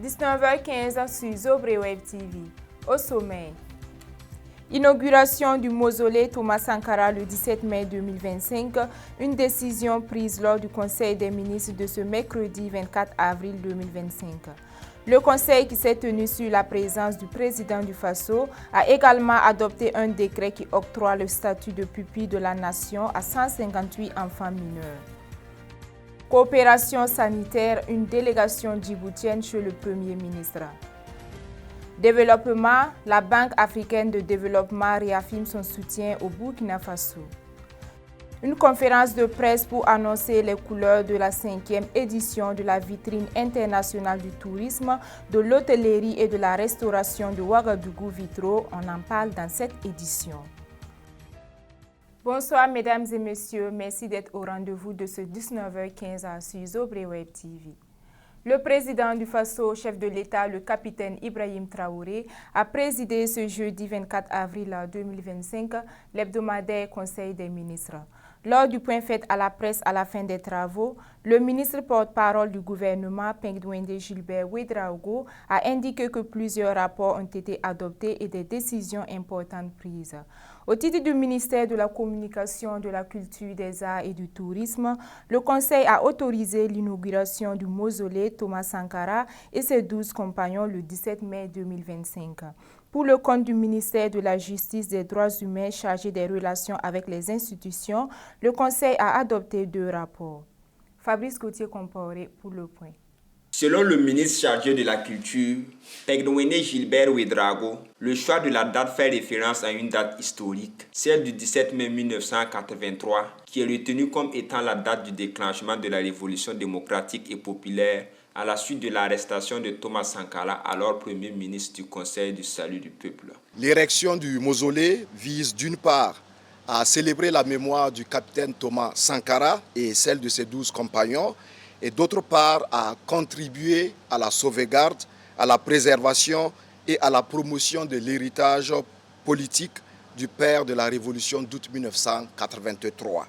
19h15 sur Zobré Web TV. Au sommet. Inauguration du mausolée Thomas Sankara le 17 mai 2025, une décision prise lors du Conseil des ministres de ce mercredi 24 avril 2025. Le Conseil, qui s'est tenu sur la présence du président du Faso, a également adopté un décret qui octroie le statut de pupille de la nation à 158 enfants mineurs. Coopération sanitaire, une délégation djiboutienne chez le Premier ministre. Développement, la Banque africaine de développement réaffirme son soutien au Burkina Faso. Une conférence de presse pour annoncer les couleurs de la 5e édition de la vitrine internationale du tourisme, de l'hôtellerie et de la restauration de Ouagadougou Vitro. On en parle dans cette édition. Bonsoir mesdames et messieurs, merci d'être au rendez-vous de ce 19h15 sur Zobré Web TV. Le président du Faso, chef de l'État, le capitaine Ibrahim Traoré, a présidé ce jeudi 24 avril 2025 l'hebdomadaire Conseil des ministres. Lors du point fait à la presse à la fin des travaux, le ministre porte-parole du gouvernement, Pengdouende Gilbert Ouédraogo, a indiqué que plusieurs rapports ont été adoptés et des décisions importantes prises. Au titre du ministère de la Communication, de la Culture, des Arts et du Tourisme, le Conseil a autorisé l'inauguration du mausolée Thomas Sankara et ses 12 compagnons le 17 mai 2025. Pour le compte du ministère de la Justice et des Droits humains chargé des relations avec les institutions, le Conseil a adopté 2 rapports. Fabrice Gauthier-Compaoré pour le point. Selon le ministre chargé de la Culture, Pengdouende Gilbert Ouédraogo, le choix de la date fait référence à une date historique, celle du 17 mai 1983, qui est retenue comme étant la date du déclenchement de la révolution démocratique et populaire à la suite de l'arrestation de Thomas Sankara, alors Premier ministre du Conseil du Salut du Peuple. L'érection du mausolée vise d'une part à célébrer la mémoire du capitaine Thomas Sankara et celle de ses 12 compagnons, et d'autre part à contribuer à la sauvegarde, à la préservation et à la promotion de l'héritage politique du père de la révolution d'août 1983.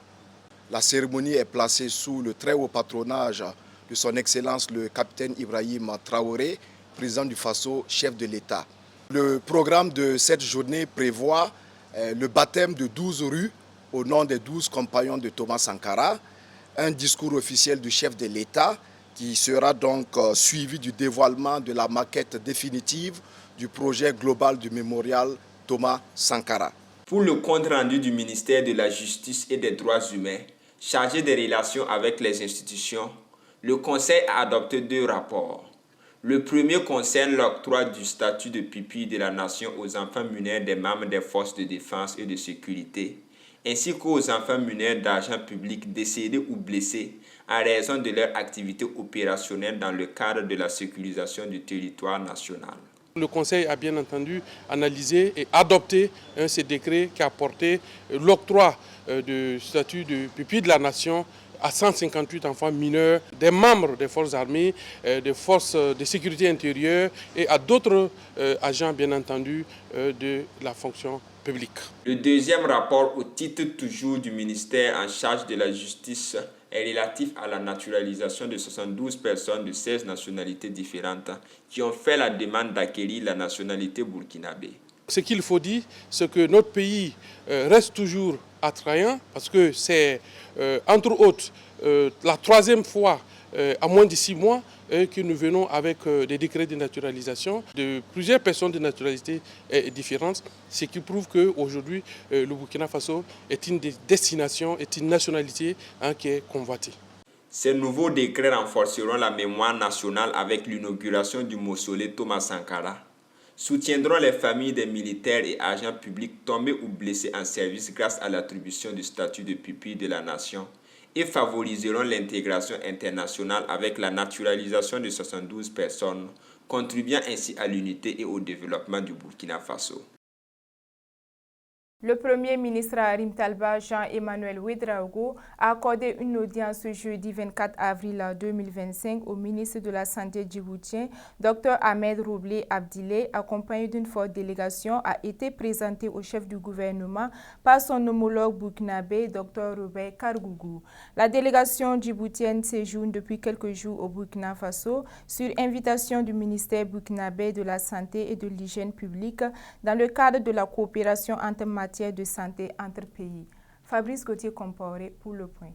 La cérémonie est placée sous le très haut patronage de son Excellence le capitaine Ibrahim Traoré, président du Faso, chef de l'État. Le programme de cette journée prévoit le baptême de 12 rues au nom des 12 compagnons de Thomas Sankara, un discours officiel du chef de l'État qui sera donc suivi du dévoilement de la maquette définitive du projet global du mémorial Thomas Sankara. Pour le compte rendu du ministère de la Justice et des Droits humains, chargé des relations avec les institutions, le Conseil a adopté 2 rapports. Le premier concerne l'octroi du statut de pupille de la nation aux enfants mineurs des membres des forces de défense et de sécurité, ainsi qu'aux enfants mineurs d'agents publics décédés ou blessés en raison de leur activité opérationnelle dans le cadre de la sécurisation du territoire national. Le Conseil a bien entendu analysé et adopté ces décrets qui a porté l'octroi du statut de pupille de la nation à 158 enfants mineurs, des membres des forces armées, des forces de sécurité intérieure et à d'autres agents bien entendu de la fonction publique. Le deuxième rapport au titre toujours du ministère en charge de la justice est relatif à la naturalisation de 72 personnes de 16 nationalités différentes qui ont fait la demande d'acquérir la nationalité burkinabé. Ce qu'il faut dire, c'est que notre pays reste toujours attrayant parce que c'est, entre autres, la 3e fois à moins de 6 mois que nous venons avec des décrets de naturalisation de plusieurs personnes de nationalités différentes, ce qui prouve qu'aujourd'hui, le Burkina Faso est une destination, est une nationalité qui est convoitée. Ces nouveaux décrets renforceront la mémoire nationale avec l'inauguration du mausolée Thomas Sankara, soutiendront les familles des militaires et agents publics tombés ou blessés en service grâce à l'attribution du statut de pupille de la nation et favoriseront l'intégration internationale avec la naturalisation de 72 personnes, contribuant ainsi à l'unité et au développement du Burkina Faso. Le Premier ministre Harim Talba Jean-Emmanuel Ouedraogo a accordé une audience ce jeudi 24 avril 2025 au ministre de la Santé djiboutien, Dr Ahmed Roublé Abdilé, accompagné d'une forte délégation, a été présenté au chef du gouvernement par son homologue burkinabé, Dr Robert Kargougou. La délégation djiboutienne séjourne depuis quelques jours au Burkina Faso sur invitation du ministère burkinabé de la Santé et de l'Hygiène publique dans le cadre de la coopération entre de santé entre pays. Fabrice Gauthier-Compaoré pour le point.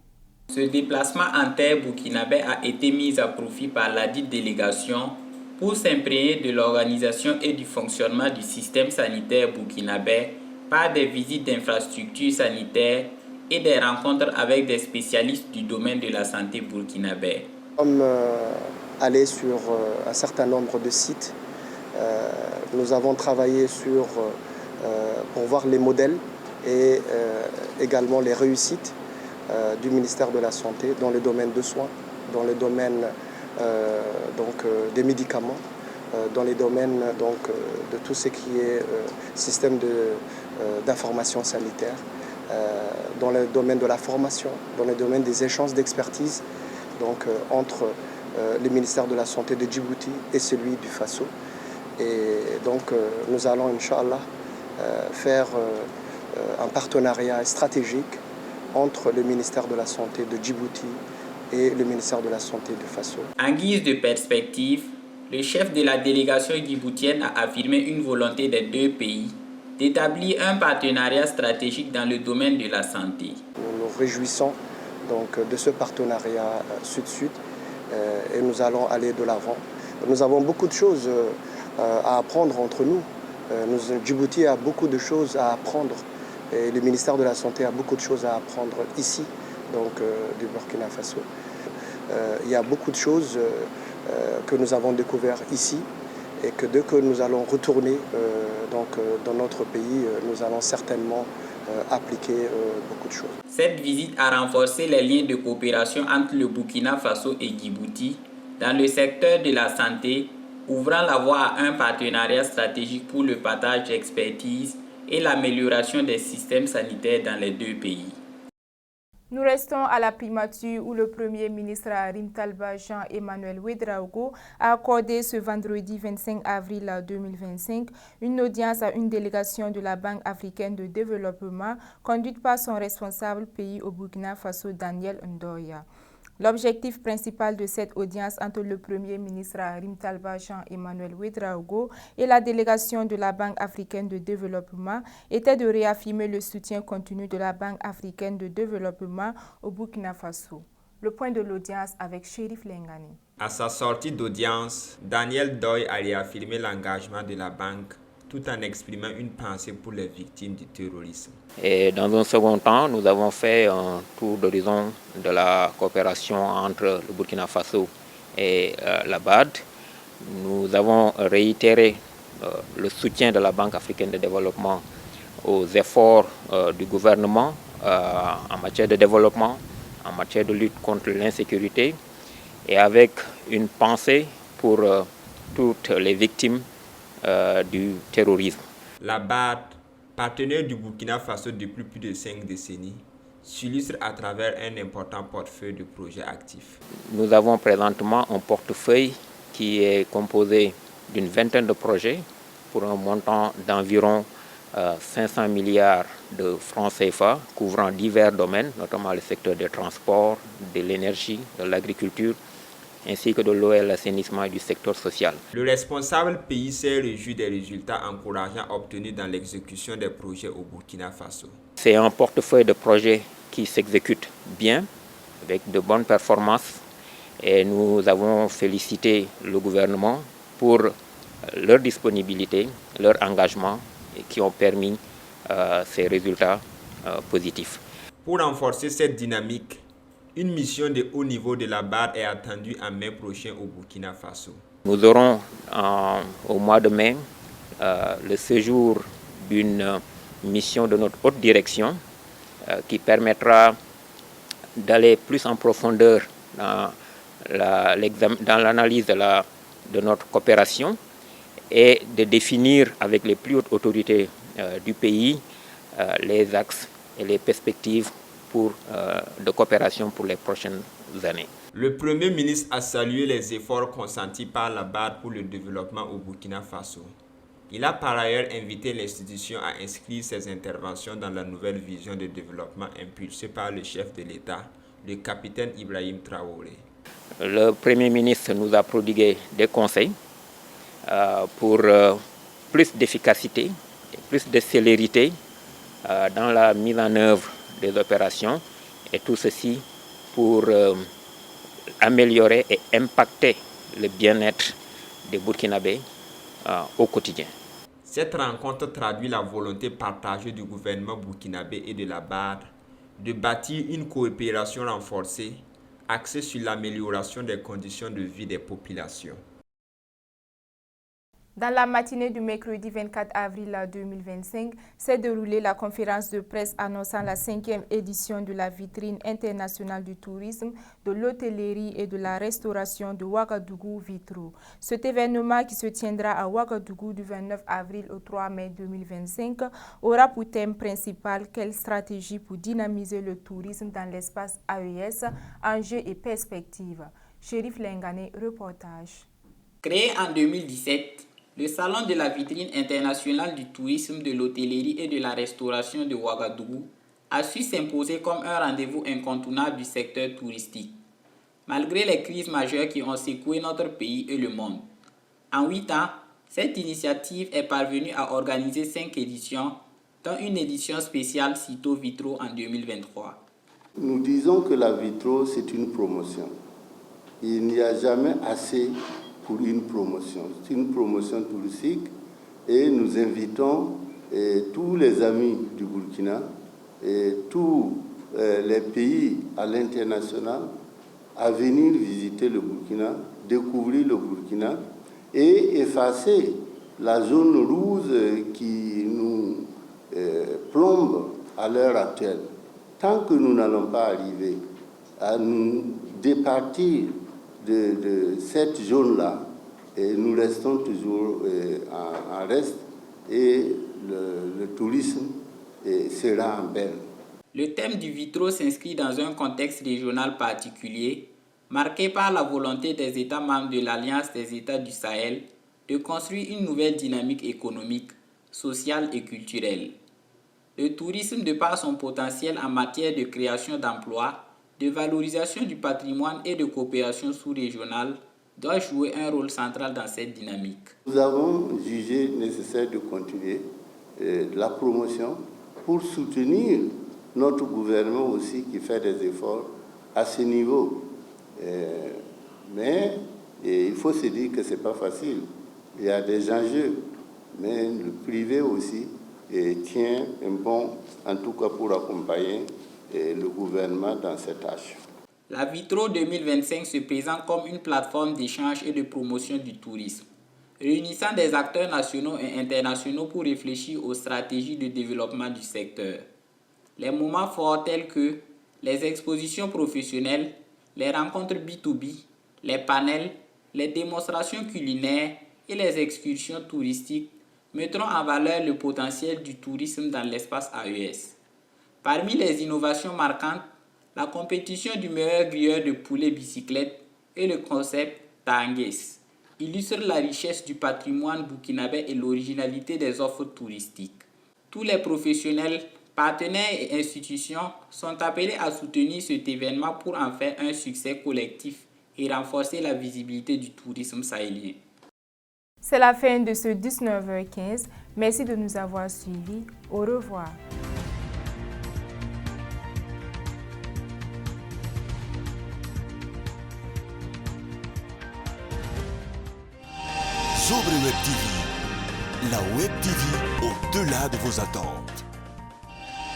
Ce déplacement en terre burkinabé a été mis à profit par la dite délégation pour s'imprégner de l'organisation et du fonctionnement du système sanitaire burkinabé par des visites d'infrastructures sanitaires et des rencontres avec des spécialistes du domaine de la santé burkinabé. Nous sommes allés sur un certain nombre de sites. Nous avons travaillé pour voir les modèles et également les réussites du ministère de la Santé dans le domaine de soins, dans le domaine des médicaments, dans les domaines de tout ce qui est système d'information sanitaire, dans le domaine de la formation, dans le domaine des échanges d'expertise entre le ministère de la Santé de Djibouti et celui du Faso. Et donc nous allons, Inch'Allah, faire un partenariat stratégique entre le ministère de la Santé de Djibouti et le ministère de la Santé du Faso. En guise de perspective, le chef de la délégation djiboutienne a affirmé une volonté des deux pays d'établir un partenariat stratégique dans le domaine de la santé. Nous nous réjouissons de ce partenariat sud-sud et nous allons aller de l'avant. Nous avons beaucoup de choses à apprendre entre nous. Djibouti a beaucoup de choses à apprendre et le ministère de la Santé a beaucoup de choses à apprendre ici, du Burkina Faso. Il y a beaucoup de choses que nous avons découvertes ici et que dès que nous allons retourner dans notre pays, nous allons certainement appliquer beaucoup de choses. Cette visite a renforcé les liens de coopération entre le Burkina Faso et Djibouti dans le secteur de la santé, ouvrant la voie à un partenariat stratégique pour le partage d'expertise et l'amélioration des systèmes sanitaires dans les deux pays. Nous restons à la primature où le Premier ministre Harim Talba Jean-Emmanuel Ouedraogo a accordé ce vendredi 25 avril 2025 une audience à une délégation de la Banque africaine de développement conduite par son responsable pays au Burkina Faso, Daniel Ndoya. L'objectif principal de cette audience entre le Premier ministre Harim Talba Jean-Emmanuel Ouedraogo et la délégation de la Banque africaine de développement était de réaffirmer le soutien continu de la Banque africaine de développement au Burkina Faso. Le point de l'audience avec Chérif Lengani. À sa sortie d'audience, Daniel Doy a réaffirmé l'engagement de la banque tout en exprimant une pensée pour les victimes du terrorisme. Et dans un second temps, nous avons fait un tour d'horizon de la coopération entre le Burkina Faso et la BAD. Nous avons réitéré le soutien de la Banque africaine de développement aux efforts du gouvernement en matière de développement, en matière de lutte contre l'insécurité et avec une pensée pour toutes les victimes du terrorisme. La BAD, partenaire du Burkina Faso depuis plus de 5 décennies, s'illustre à travers un important portefeuille de projets actifs. Nous avons présentement un portefeuille qui est composé d'une vingtaine de projets pour un montant d'environ 500 milliards de francs CFA, couvrant divers domaines, notamment le secteur des transports, de l'énergie, de l'agriculture, ainsi que de l'eau et l'assainissement et du secteur social. Le responsable pays s'est réjoui des résultats encourageants obtenus dans l'exécution des projets au Burkina Faso. C'est un portefeuille de projets qui s'exécute bien, avec de bonnes performances, et nous avons félicité le gouvernement pour leur disponibilité, leur engagement, et qui ont permis ces résultats positifs. Pour renforcer cette dynamique, une mission de haut niveau de la BAD est attendue en mai prochain au Burkina Faso. Nous aurons au mois de mai le séjour d'une mission de notre haute direction qui permettra d'aller plus en profondeur dans l'analyse de notre coopération et de définir avec les plus hautes autorités du pays les axes et les perspectives de coopération pour les prochaines années. Le Premier ministre a salué les efforts consentis par la BAD pour le développement au Burkina Faso. Il a par ailleurs invité l'institution à inscrire ses interventions dans la nouvelle vision de développement impulsée par le chef de l'État, le capitaine Ibrahim Traoré. Le Premier ministre nous a prodigué des conseils pour plus d'efficacité et plus de célérité dans la mise en œuvre des opérations, et tout ceci pour améliorer et impacter le bien-être des Burkinabés au quotidien. Cette rencontre traduit la volonté partagée du gouvernement burkinabé et de la BAD de bâtir une coopération renforcée axée sur l'amélioration des conditions de vie des populations. Dans la matinée du mercredi 24 avril 2025, s'est déroulée la conférence de presse annonçant la 5e édition de la vitrine internationale du tourisme, de l'hôtellerie et de la restauration de Ouagadougou Vitro. Cet événement qui se tiendra à Ouagadougou du 29 avril au 3 mai 2025 aura pour thème principal quelle stratégie pour dynamiser le tourisme dans l'espace AES, enjeux et perspectives. Chérif Lengane, reportage. Créé en 2017, le Salon de la vitrine internationale du tourisme, de l'hôtellerie et de la restauration de Ouagadougou a su s'imposer comme un rendez-vous incontournable du secteur touristique, malgré les crises majeures qui ont secoué notre pays et le monde. En 8 ans, cette initiative est parvenue à organiser 5 éditions, dont une édition spéciale Cito Vitro en 2023. Nous disons que la Vitro, c'est une promotion. Il n'y a jamais assez pour une promotion. C'est une promotion touristique et nous invitons tous les amis du Burkina et tous les pays à l'international à venir visiter le Burkina, découvrir le Burkina et effacer la zone rouge qui nous plombe à l'heure actuelle. Tant que nous n'allons pas arriver à nous départir de cette zone-là, et nous restons toujours en reste et le tourisme sera en berne. Le thème du Vitro s'inscrit dans un contexte régional particulier, marqué par la volonté des États membres de l'Alliance des États du Sahel de construire une nouvelle dynamique économique, sociale et culturelle. Le tourisme, de par son potentiel en matière de création d'emplois, de valorisation du patrimoine et de coopération sous-régionale, doit jouer un rôle central dans cette dynamique. Nous avons jugé nécessaire de continuer la promotion pour soutenir notre gouvernement aussi qui fait des efforts à ce niveau. Mais il faut se dire que ce n'est pas facile. Il y a des enjeux, mais le privé aussi tient un bon, en tout cas pour accompagner le gouvernement dans cette tâche. La Vitro 2025 se présente comme une plateforme d'échange et de promotion du tourisme, réunissant des acteurs nationaux et internationaux pour réfléchir aux stratégies de développement du secteur. Les moments forts tels que les expositions professionnelles, les rencontres B2B, les panels, les démonstrations culinaires et les excursions touristiques mettront en valeur le potentiel du tourisme dans l'espace AES. Parmi les innovations marquantes, la compétition du meilleur grilleur de poulet bicyclette et le concept Tangues illustrent la richesse du patrimoine burkinabé et l'originalité des offres touristiques. Tous les professionnels, partenaires et institutions sont appelés à soutenir cet événement pour en faire un succès collectif et renforcer la visibilité du tourisme sahélien. C'est la fin de ce 19h15. Merci de nous avoir suivis. Au revoir. Sobre Web TV, la Web TV au-delà de vos attentes.